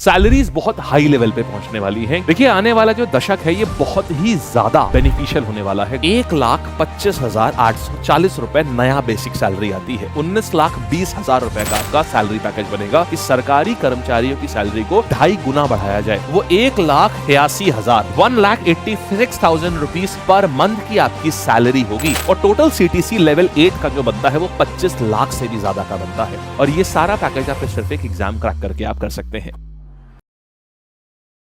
Salaries बहुत high level पे पहुंचने वाली हैं। देखिए आने वाला जो दशक है ये बहुत ही ज्यादा बेनिफिशियल होने वाला है। 1,25,840 रुपए नया बेसिक सैलरी आती है। 19,20,000 रुपए का आपका सैलरी पैकेज बनेगा कि सरकारी कर्मचारियों की सैलरी को 2.5 गुना बढ़ाया जाए। वो 1,86,000 रुपीज पर मंथ की आपकी सैलरी होगी और टोटल सीटीसी लेवल 8 का जो बनता है वो 25 लाख से भी ज्यादा का बनता है। और ये सारा पैकेज आप सिर्फ एक एग्जाम क्रैक करके आप कर सकते हैं।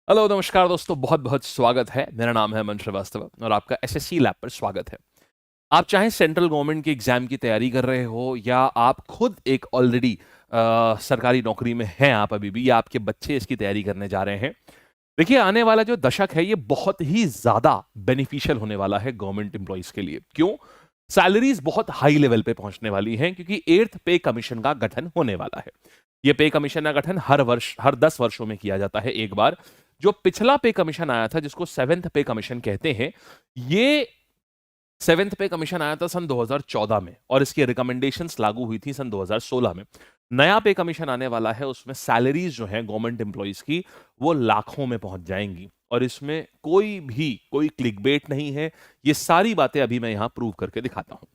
हेलो नमस्कार दोस्तों, बहुत बहुत स्वागत है। मेरा नाम है मन श्रीवास्तव और आपका एसएससी लैब पर स्वागत है। आप चाहे सेंट्रल गवर्नमेंट के एग्जाम की तैयारी कर रहे हो या आप खुद एक ऑलरेडी सरकारी नौकरी में हैं आप अभी भी, या आपके बच्चे इसकी तैयारी करने जा रहे हैं, देखिए आने वाला जो दशक है ये बहुत ही ज्यादा बेनिफिशियल होने वाला है गवर्नमेंट एम्प्लॉइज के लिए। क्यों? सैलरीज बहुत हाई लेवल पे पहुंचने वाली हैं क्योंकि 8th पे कमीशन का गठन होने वाला है। ये पे कमीशन का गठन हर 10 वर्षों में किया जाता है एक बार। जो पिछला पे कमीशन आया था जिसको 7th पे कमीशन कहते हैं, ये 7th पे कमीशन आया था सन 2014 में और इसकी रिकमेंडेशंस लागू हुई थी सन 2016 में। नया पे कमीशन आने वाला है, उसमें सैलरीज जो है गवर्नमेंट एम्प्लॉइज की वो लाखों में पहुंच जाएंगी और इसमें कोई क्लिकबेट नहीं है। ये सारी बातें अभी मैं यहां प्रूव करके दिखाता हूं।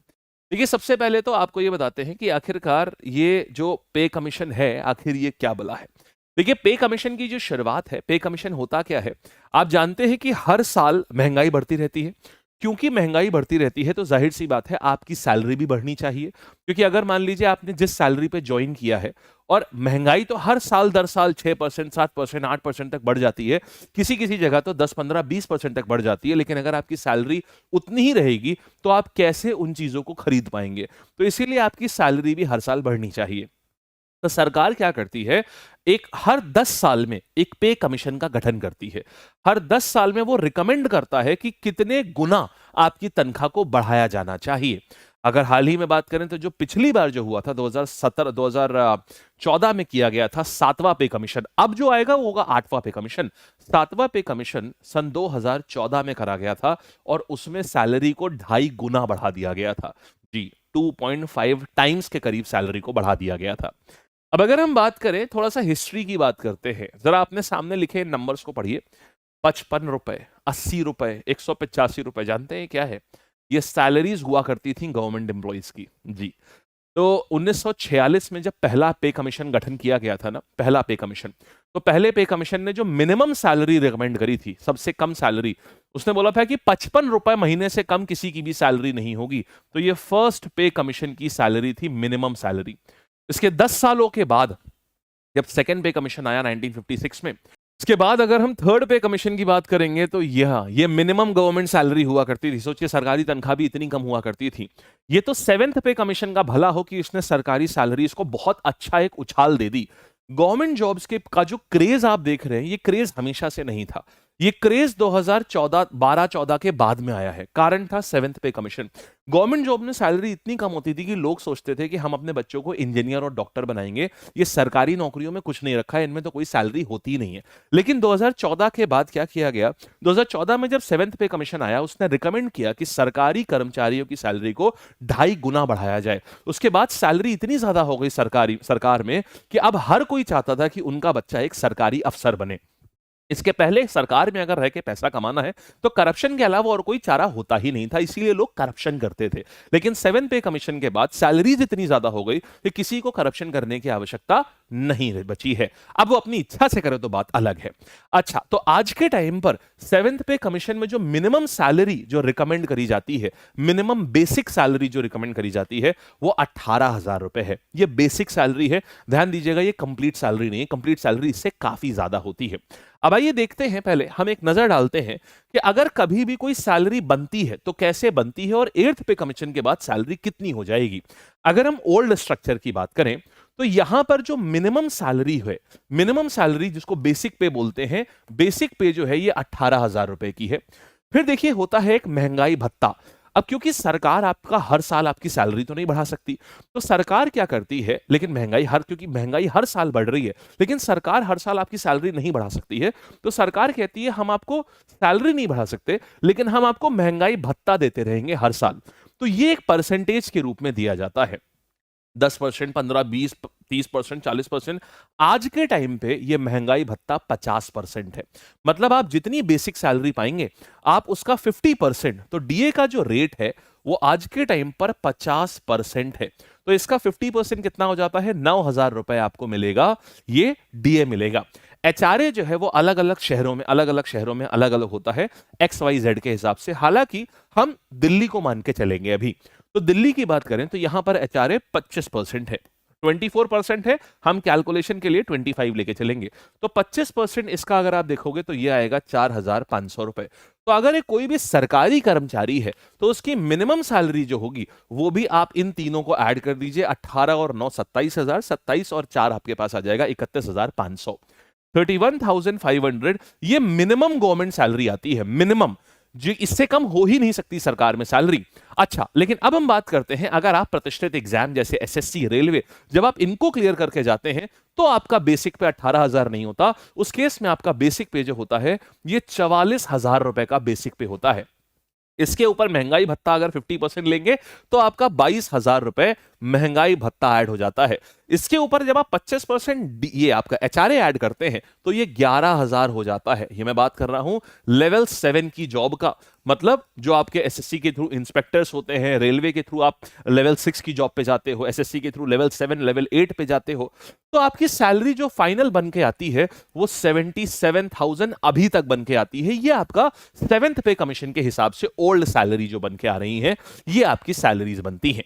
देखिए सबसे पहले तो आपको ये बताते हैं कि आखिरकार ये जो पे कमीशन है आखिर ये क्या बला है। देखिए पे कमीशन की जो शुरुआत है, पे कमीशन होता क्या है, आप जानते हैं कि हर साल महंगाई बढ़ती रहती है। क्योंकि महंगाई बढ़ती रहती है तो जाहिर सी बात है आपकी सैलरी भी बढ़नी चाहिए। क्योंकि अगर मान लीजिए आपने जिस सैलरी पे ज्वाइन किया है और महंगाई तो हर साल दर साल 6%, 7%, 8% तक बढ़ जाती है, किसी किसी जगह तो 10, 15, 20% तक बढ़ जाती है, लेकिन अगर आपकी सैलरी उतनी ही रहेगी तो आप कैसे उन चीजों को खरीद पाएंगे। तो इसीलिए आपकी सैलरी भी हर साल बढ़नी चाहिए। तो सरकार क्या करती है, हर 10 साल में एक पे कमीशन का गठन करती है। हर 10 साल में वो रिकमेंड करता है कि कितने गुना आपकी तनख्वाह को बढ़ाया जाना चाहिए। अगर हाल ही में बात करें तो जो पिछली बार जो हुआ था 2014 में किया गया था 7वां पे कमीशन, अब जो आएगा वो होगा 8वां पे कमीशन। 7वां पे कमीशन सन 2014 में करा गया था और उसमें सैलरी को 2.5 गुना बढ़ा दिया गया था। जी, 2.5 टाइम्स के करीब सैलरी को बढ़ा दिया गया था। अब अगर हम बात करें, थोड़ा सा हिस्ट्री की बात करते हैं, जरा अपने सामने लिखे नंबर्स को पढ़िए। 55 रुपए, 80 रुपए, 185 रुपए, जानते हैं क्या है? ये सैलरीज हुआ करती थी गवर्नमेंट एम्प्लॉइज की। जी, तो 1946 में जब पहला पे कमीशन गठन किया गया था ना, पहला पे कमीशन, तो पहले पे कमीशन ने जो मिनिमम सैलरी रिकमेंड करी थी, सबसे कम सैलरी, उसने बोला था कि 55 रुपए महीने से कम किसी की भी सैलरी नहीं होगी। तो ये फर्स्ट पे कमीशन की सैलरी थी, मिनिमम सैलरी। इसके 10 सालों के बाद जब सेकेंड पे कमीशन आया 1956 में, इसके बाद अगर हम थर्ड पे कमीशन की बात करेंगे तो ये मिनिमम गवर्नमेंट सैलरी हुआ करती थी। सोचिए सरकारी तनख्वाह भी इतनी कम हुआ करती थी। ये तो 7th पे कमीशन का भला हो कि इसने सरकारी सैलरीज को बहुत अच्छा एक उछाल दे दी। गवर्नमेंट जॉब्स के का जो क्रेज आप देख रहे हैं, ये क्रेज हमेशा से नहीं था। ये क्रेज 2012-14 के बाद में आया है। कारण था 7th पे कमीशन। गवर्नमेंट जॉब में सैलरी इतनी कम होती थी कि लोग सोचते थे कि हम अपने बच्चों को इंजीनियर और डॉक्टर बनाएंगे, ये सरकारी नौकरियों में कुछ नहीं रखा है, इनमें तो कोई सैलरी होती ही नहीं है। लेकिन 2014 के बाद क्या किया गया, 2014 में जब 7th पे कमीशन आया, उसने रिकमेंड किया कि सरकारी कर्मचारियों की सैलरी को 2.5 गुना बढ़ाया जाए। उसके बाद सैलरी इतनी ज्यादा हो गई सरकार में कि अब हर कोई चाहता था कि उनका बच्चा एक सरकारी अफसर बने। इसके पहले सरकार में अगर रह के पैसा कमाना है तो करप्शन के अलावा और कोई चारा होता ही नहीं था, इसीलिए लोग करप्शन करते थे। लेकिन 7th पे कमीशन के बाद सैलरीज इतनी ज्यादा हो गई कि किसी को करप्शन करने की आवश्यकता नहीं बची है। अब वो अपनी इच्छा से करे तो बात अलग है। अच्छा, तो आज के टाइम पर 7th पे कमीशन में जो मिनिमम सैलरी जो रिकमेंड करी जाती है, मिनिमम बेसिक सैलरी जो रिकमेंड करी जाती है, वो 18,000 रुपए है। ये बेसिक सैलरी है, ध्यान दीजिएगा, ये कंप्लीट सैलरी नहीं है। कंप्लीट सैलरी इससे काफी ज्यादा होती है। अब आइए देखते हैं, पहले हम एक नजर डालते हैं कि अगर कभी भी कोई सैलरी बनती है तो कैसे बनती है और 8th पे कमीशन के बाद सैलरी कितनी हो जाएगी। अगर हम ओल्ड स्ट्रक्चर की बात करें तो यहां पर जो मिनिमम सैलरी है, मिनिमम सैलरी जिसको बेसिक पे बोलते हैं, बेसिक पे जो है ये 18,000 रुपए की है। फिर देखिए होता है एक महंगाई भत्ता। अब क्योंकि सरकार आपका हर साल आपकी सैलरी तो नहीं बढ़ा सकती, तो सरकार क्या करती है, लेकिन क्योंकि महंगाई हर साल बढ़ रही है, लेकिन सरकार हर साल आपकी सैलरी नहीं बढ़ा सकती है, तो सरकार कहती है हम आपको सैलरी नहीं बढ़ा सकते, लेकिन हम आपको महंगाई भत्ता देते रहेंगे हर साल। तो ये एक परसेंटेज के रूप में दिया जाता है। 10%, 15, 20, 30%, 40%। आज के टाइम पे ये महंगाई भत्ता 50% है। मतलब आप जितनी बेसिक सैलरी पाएंगे, आप उसका 50%, तो डीए का जो रेट है वो आज के टाइम पर 50% है। तो इसका 50% कितना हो जाता है? 9,000 रुपए आपको मिलेगा, ये डीए मिलेगा। एचआरए जो है वो अलग अलग शहरों में अलग अलग होता है, XYZ के हिसाब से। हालांकि हम दिल्ली को मान के चलेंगे अभी, तो दिल्ली की बात करें तो यहां पर एचआरए 25% है, 24% है, हम कैलकुलेशन के लिए 25 लेके चलेंगे। तो 25% इसका अगर आप देखोगे तो ये आएगा 4,500 रुपए। तो अगर ये कोई भी सरकारी कर्मचारी है तो उसकी मिनिमम सैलरी जो होगी वो भी आप इन तीनों को ऐड कर दीजिए, 18 और 9 27,000, 27 और 4 आपके पास आ जाएगा 31,500, 31,500। ये मिनिमम गवर्नमेंट सैलरी आती है, मिनिमम, जो इससे कम हो ही नहीं सकती सरकार में सैलरी। अच्छा, लेकिन अब हम बात करते हैं, अगर आप प्रतिष्ठित एग्जाम जैसे एसएससी, रेलवे, जब आप इनको क्लियर करके जाते हैं तो आपका बेसिक पे 18,000 नहीं होता। उस केस में आपका बेसिक पे जो होता है ये 44,000 रुपए का बेसिक पे होता है। इसके ऊपर महंगाई भत्ता अगर 50% लेंगे तो आपका 22,000 रुपए महंगाई भत्ता ऐड हो जाता है। इसके ऊपर जब आप 25% ये आपका एचआरए ऐड करते हैं तो ये 11,000 हो जाता है। ये मैं बात कर रहा हूं लेवल 7 की जॉब का, मतलब जो आपके एसएससी के थ्रू इंस्पेक्टर्स होते हैं, रेलवे के थ्रू आप लेवल 6 की जॉब पे जाते हो, एसएससी के थ्रू लेवल 7, लेवल 8 पे जाते हो, तो आपकी सैलरी जो फाइनल बन के आती है वो 77,000 अभी तक बन के आती है। ये आपका 7th पे कमीशन के हिसाब से ओल्ड सैलरी जो बन के आ रही है, ये आपकी सैलरीज बनती हैं।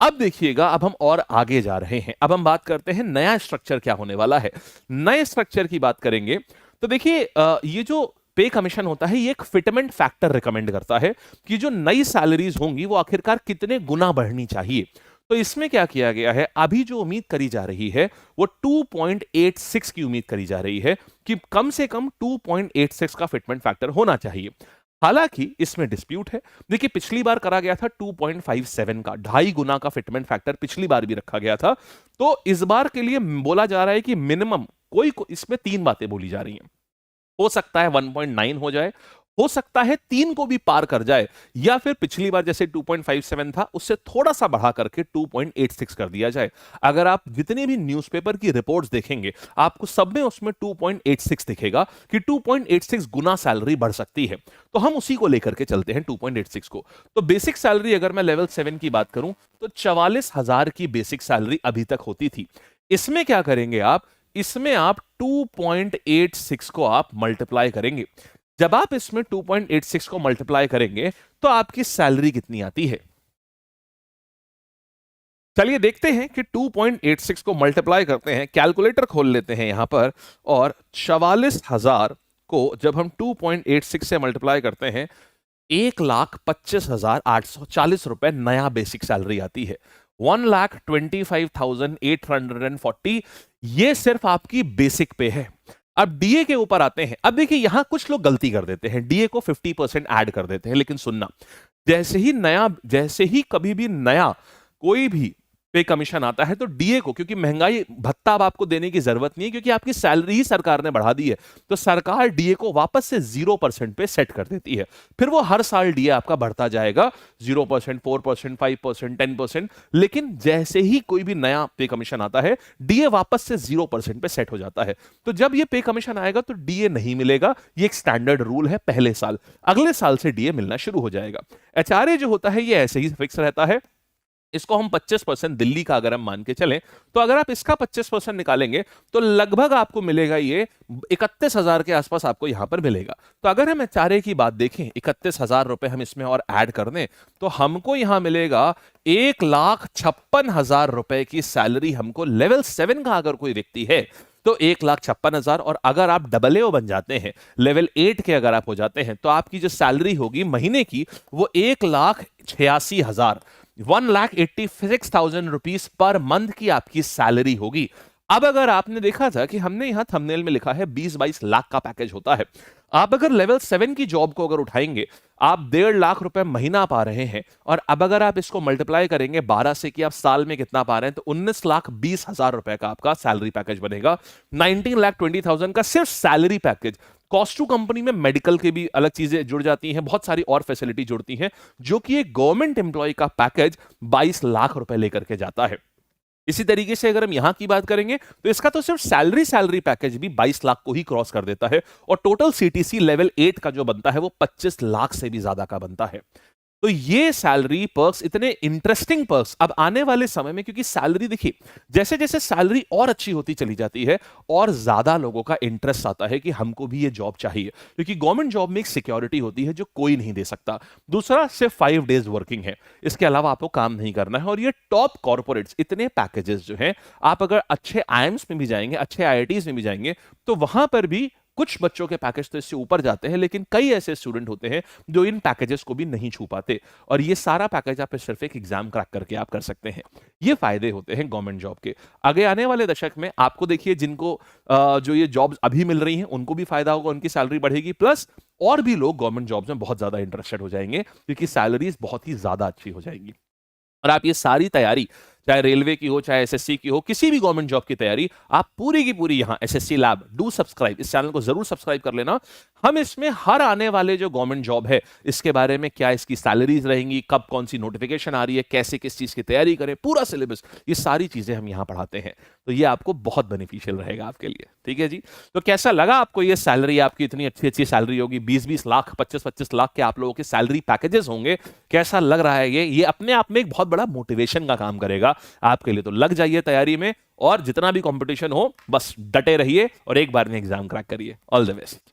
अब देखिएगा, अब हम और आगे जा रहे हैं। अब हम बात करते हैं नया स्ट्रक्चर क्या होने वाला है। नए स्ट्रक्चर की बात करेंगे तो देखिए, ये जो पे कमीशन होता है ये एक फिटमेंट फैक्टर रिकमेंड करता है कि जो नई सैलरीज होंगी वो आखिरकार कितने गुना बढ़नी चाहिए। तो इसमें क्या किया गया है, अभी जो उम्मीद करी जा रही है वो 2.86 की उम्मीद करी जा रही है कि कम से कम 2.86 का फिटमेंट फैक्टर होना चाहिए। हालांकि इसमें डिस्प्यूट है। देखिए, पिछली बार करा गया था 2.57 का, 2.5 गुना का फिटमेंट फैक्टर पिछली बार भी रखा गया था। तो इस बार के लिए बोला जा रहा है कि मिनिमम इसमें 3 बातें बोली जा रही हैं। हो सकता है 1.9 हो जाए, हो सकता है 3 को भी पार कर जाए, या फिर पिछली बार जैसे 2.57 था उससे थोड़ा सा बढ़ा करके 2.86 कर दिया जाए। अगर आप जितने भी न्यूज़पेपर की रिपोर्ट्स देखेंगे आपको सब में उसमें 2.86 दिखेगा कि 2.86 गुना सैलरी बढ़ सकती है। तो हम उसी को लेकर के चलते हैं 2.86 को। तो बेसिक सैलरी अगर मैं लेवल 7 की बात करूं तो 44,000 की बेसिक सैलरी अभी तक होती थी। इसमें क्या करेंगे आप, इसमें आप 2.86 को आप मल्टीप्लाई करेंगे। जब आप इसमें 2.86 को मल्टीप्लाई करेंगे तो आपकी सैलरी कितनी आती है। चलिए देखते हैं कि 2.86 को मल्टीप्लाई करते हैं, कैलकुलेटर खोल लेते हैं यहां पर, और 44,000 को जब हम 2.86 से मल्टीप्लाई करते हैं 1,25,840 रुपए नया बेसिक सैलरी आती है। 1,25,840, ये सिर्फ आपकी बेसिक पे है। अब डीए के ऊपर आते हैं। अब देखिए, यहां कुछ लोग गलती कर देते हैं, डीए को 50% ऐड कर देते हैं, लेकिन सुनना, जैसे ही कभी भी नया कोई भी पे कमीशन आता है तो डीए को, क्योंकि महंगाई भत्ता अब आपको देने की जरूरत नहीं है क्योंकि आपकी सैलरी ही सरकार ने बढ़ा दी है, तो सरकार डीए को वापस से 0% पे सेट कर देती है। फिर वो हर साल डीए आपका बढ़ता जाएगा, 0%, 4%, 5%, 10%। लेकिन जैसे ही कोई भी नया पे कमीशन आता है डीए वापस से 0% पे सेट हो जाता है। तो जब ये पे कमीशन आएगा तो डीए नहीं मिलेगा, ये एक स्टैंडर्ड रूल है पहले साल। अगले साल से डीए मिलना शुरू हो जाएगा। एचआरए जो होता है ये ऐसे ही फिक्स रहता है। इसको हम 25% दिल्ली का अगर हम मान के चलें तो अगर आप इसका 25% निकालेंगे तो लगभग आपको मिलेगा ये 31,000 के आसपास आपको यहां पर मिलेगा। तो अगर हम एचआरए की बात देखें, 31,000 रुपए हम इसमें और ऐड कर दें तो हमको यहां मिलेगा 1,56,000 रुपए की सैलरी। हमको लेवल 7 का अगर कोई व्यक्ति है तो 1,56,000, और अगर आप डबल ए बन जाते हैं, लेवल 8 के अगर आप हो जाते हैं तो आपकी जो सैलरी होगी महीने की वो 1,86,000, 1,86,000 रुपीज पर मंथ की आपकी सैलरी होगी। अब अगर आपने देखा था कि हमने यहां थंबनेल में लिखा है 20-22 लाख का पैकेज होता है, आप अगर लेवल 7 की जॉब को अगर उठाएंगे आप 1.5 लाख रुपए महीना पा रहे हैं, और अब अगर आप इसको मल्टीप्लाई करेंगे 12 से कि आप साल में कितना पा रहे हैं तो 19,20,000 रुपए का आपका सैलरी पैकेज बनेगा। 19,20,000 का सिर्फ salary package. Cost to company में मेडिकल की भी अलग चीजें जुड़ जाती हैं, बहुत सारी और फैसिलिटी जुड़ती हैं, जो कि एक गवर्नमेंट एम्प्लॉय का पैकेज 22 लाख रुपए लेकर के जाता है। इसी तरीके से अगर हम यहां की बात करेंगे तो इसका तो सिर्फ सैलरी पैकेज भी 22 लाख को ही क्रॉस कर देता है और टोटल सीटीसी लेवल 8 का जो बनता है वो 25 लाख से भी ज्यादा का बनता है। तो ये सैलरी पर्क्स इतने इंटरेस्टिंग पर्क्स अब आने वाले समय में, क्योंकि सैलरी देखिए जैसे जैसे सैलरी और अच्छी होती चली जाती है और ज्यादा लोगों का इंटरेस्ट आता है कि हमको भी ये जॉब चाहिए, क्योंकि गवर्नमेंट जॉब में एक सिक्योरिटी होती है जो कोई नहीं दे सकता। दूसरा, सिर्फ 5 डेज वर्किंग है, इसके अलावा आपको काम नहीं करना है। और ये टॉप कॉर्पोरेट्स इतने पैकेजेस जो हैं, आप अगर अच्छे आईएम्स में भी जाएंगे, अच्छे आईआईटीज में भी जाएंगे, तो वहां पर भी कुछ बच्चों के पैकेज तो इससे ऊपर जाते हैं, लेकिन कई ऐसे स्टूडेंट होते हैं जो इन पैकेजेस को भी नहीं छू पाते। और ये सारा पैकेज आप सिर्फ एक एग्जाम क्रैक करके आप कर सकते हैं। ये फायदे होते हैं गवर्नमेंट जॉब के। आगे आने वाले दशक में आपको देखिए जिनको जो ये जॉब्स अभी मिल रही हैं उनको भी फायदा होगा, उनकी सैलरी बढ़ेगी, प्लस और भी लोग गवर्नमेंट जॉब्स में बहुत ज्यादा इंटरेस्टेड हो जाएंगे क्योंकि सैलरीज बहुत ही ज्यादा अच्छी हो जाएंगी। और आप ये सारी तैयारी, चाहे रेलवे की हो, चाहे एसएससी की हो, किसी भी गवर्नमेंट जॉब की तैयारी, आप पूरी की पूरी यहां एसएससी लैब, डू सब्सक्राइब, इस चैनल को जरूर सब्सक्राइब कर लेना। हम इसमें हर आने वाले जो गवर्नमेंट जॉब है इसके बारे में, क्या इसकी सैलरीज रहेंगी, कब कौन सी नोटिफिकेशन आ रही है, कैसे किस चीज की तैयारी करें, पूरा सिलेबस, ये सारी चीजें हम यहां पढ़ाते हैं। तो ये आपको बहुत बेनिफिशियल रहेगा आपके लिए। ठीक है जी। तो कैसा लगा आपको ये सैलरी? आपकी इतनी अच्छी अच्छी सैलरी होगी, 20-20 लाख, 25-25 लाख के आप लोगों के सैलरी पैकेजेस होंगे। कैसा लग रहा है ये अपने आप में एक बहुत बड़ा मोटिवेशन का काम करेगा आपके लिए। तो लग जाइए तैयारी में और जितना भी कंपटीशन हो बस डटे रहिए और एक बार में एग्जाम क्रैक करिए। All the best.